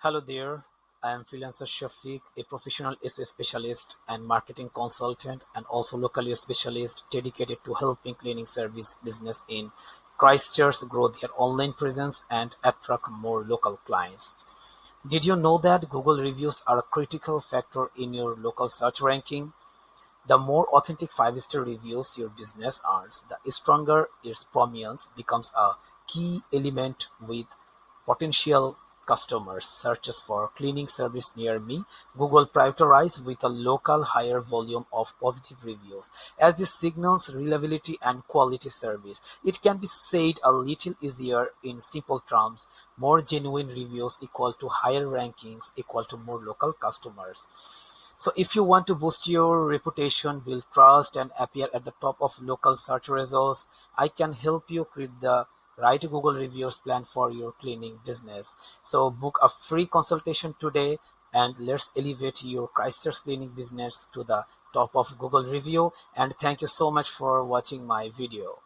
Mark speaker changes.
Speaker 1: Hello there, I am Freelancer Shafiq, a professional SEO specialist and marketing consultant, and also local SEO specialist dedicated to helping cleaning service business in Christchurch grow their online presence and attract more local clients. Did you know that Google reviews are a critical factor in your local search ranking? The more authentic five-star reviews your business earns, the stronger its prominence becomes a key element with potential customers. Searches for cleaning service near me, Google prioritize with a local higher volume of positive reviews, as this signals reliability and quality service. It can be said a little easier in simple terms: more genuine reviews equal to higher rankings equal to more local customers. So if you want to boost your reputation, build trust, and appear at the top of local search results, I can help you create the right Google reviews plan for your cleaning business. So book a free consultation today and let's elevate your Christchurch cleaning business to the top of Google review. And thank you so much for watching my video.